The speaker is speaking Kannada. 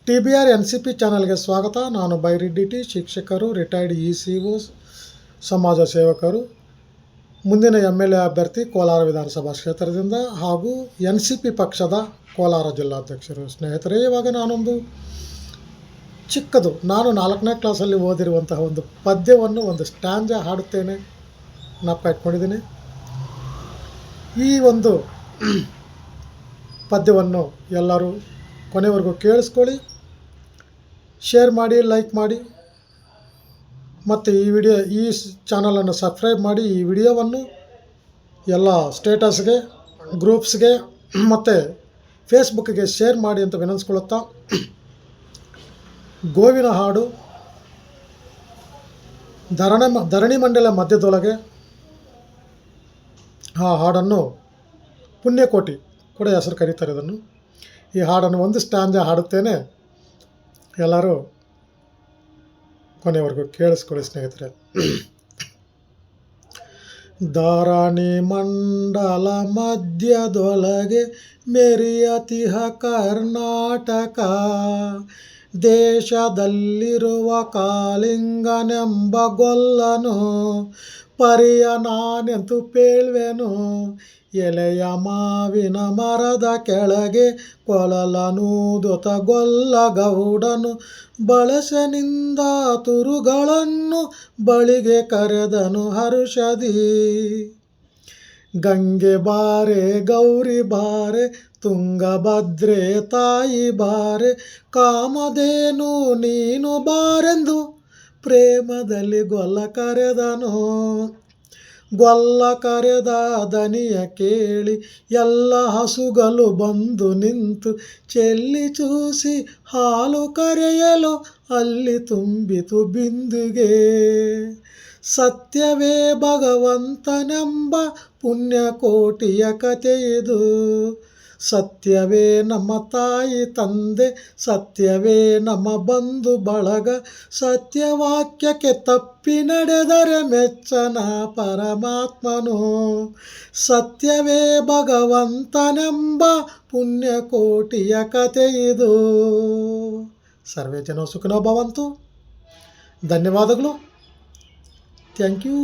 TBR NCP ಚಾನಲ್ಗೆ ಸ್ವಾಗತ. ನಾನು ಬೈರೆಡ್ಡಿ ಶಿಕ್ಷಕರು, ರಿಟೈರ್ಡ್ ECO, ಸಮಾಜ ಸೇವಕರು, ಮುಂದಿನ MLA ಅಭ್ಯರ್ಥಿ ಕೋಲಾರ ವಿಧಾನಸಭಾ ಕ್ಷೇತ್ರದಿಂದ ಹಾಗೂ NCP ಪಕ್ಷದ ಕೋಲಾರ ಜಿಲ್ಲಾಧ್ಯಕ್ಷರು. ಸ್ನೇಹಿತರೆ, ಇವಾಗ ನಾನೊಂದು ಚಿಕ್ಕದು, ನಾನು 4ನೇ ಕ್ಲಾಸಲ್ಲಿ ಓದಿರುವಂತಹ ಒಂದು ಪದ್ಯವನ್ನು, ಒಂದು ಸ್ಟ್ಯಾಂಜ ಹಾಡುತ್ತೇನೆ, ಜ್ಞಾಪಕ ಇಟ್ಕೊಂಡಿದ್ದೀನಿ. ಈ ಒಂದು ಪದ್ಯವನ್ನು ಎಲ್ಲರೂ ಕೊನೆವರೆಗೂ ಕೇಳಿಸ್ಕೊಳ್ಳಿ, ಶೇರ್ ಮಾಡಿ, ಲೈಕ್ ಮಾಡಿ, ಮತ್ತು ಈ ಚಾನಲನ್ನು ಸಬ್ಸ್ಕ್ರೈಬ್ ಮಾಡಿ. ಈ ವಿಡಿಯೋವನ್ನು ಎಲ್ಲ ಸ್ಟೇಟಸ್ಗೆ, ಗ್ರೂಪ್ಸ್ಗೆ ಮತ್ತು ಫೇಸ್ಬುಕ್ಗೆ ಶೇರ್ ಮಾಡಿ ಅಂತ ವಿನಂತಿಸ್ಕೊಳ್ಳುತ್ತಾ, ಗೋವಿನ ಹಾಡು ಧರಣಿ ಮಂಡಲ ಮಧ್ಯದೊಳಗೆ, ಆ ಹಾಡನ್ನು ಪುಣ್ಯಕೋಟಿ ಕೂಡ ಹೆಸರು ಕರೀತಾರೆ ಇದನ್ನು. ಈ ಹಾಡನ್ನು ಒಂದು ಸ್ಟ್ಯಾಂಜ ಹಾಡುತ್ತೇನೆ, ಎಲ್ಲರೂ ಕೊನೆವರೆಗೂ ಕೇಳಿಸ್ಕೊಳ್ಳಿ ಸ್ನೇಹಿತರೆ. ಧರಣಿ ಮಂಡಲ ಮಧ್ಯದೊಳಗೆ ಮೆರೆಯತಿಹ ಕರ್ನಾಟಕ, ದೇಶದಲ್ಲಿರುವ ಕಾಳಿಂಗನೆಂಬ ಗೊಲ್ಲನು ಪರಿಯ ನಾನೆಂತು ಪೇಳ್ವೆನು. ಎಲೆಯ ಮಾವಿನ ಮರದ ಕೆಳಗೆ ಕೊಳಲನೂದುತ ಗೊಲ್ಲ ಗೌಡನು ಬಳಸನಿಂದ ತುರುಗಳನ್ನು ಬಳಿಗೆ ಕರೆದನು ಹರುಷದಿ. ಗಂಗೆ ಬಾರೆ ಗೌರಿ ಬಾರೆ ತುಂಗಭದ್ರೆ ತಾಯಿ ಬಾರೆ, ಕಾಮಧೇನು ನೀನು ಬಾರೆಂದು ಪ್ರೇಮದಲ್ಲಿ ಗೊಲ್ಲ ಕರೆದನು. ಗೊಲ್ಲ ಕರೆದ ದನಿಯ ಕೇಳಿ ಎಲ್ಲ ಹಸುಗಳು ಬಂದು ನಿಂತು ಚೆಲ್ಲಿ ಚೂಸಿ ಹಾಲು ಕರೆಯಲು ಅಲ್ಲಿ ತುಂಬಿತು ಬಿಂದುಗೆ. ಸತ್ಯವೇ ಭಗವಂತನೆಂಬ ಪುಣ್ಯಕೋಟಿಯ ಕಥೆಯಿದು, ಸತ್ಯವೇ ನಮ್ಮ ತಾಯಿ ತಂದೆ, ಸತ್ಯವೇ ನಮ್ಮ ಬಂಧು ಬಳಗ, ಸತ್ಯವಾಕ್ಯಕ್ಕೆ ತಪ್ಪಿ ನಡೆದರೆ ಮೆಚ್ಚನ ಪರಮಾತ್ಮನು. ಸತ್ಯವೇ ಭಗವಂತನೆಂಬ ಪುಣ್ಯಕೋಟಿಯ ಕಥೆಯಿದು. ಸರ್ವೇ ಜನ ಸುಖಿನೋ ಭವಂತು. ಧನ್ಯವಾದಗಳು. Thank you.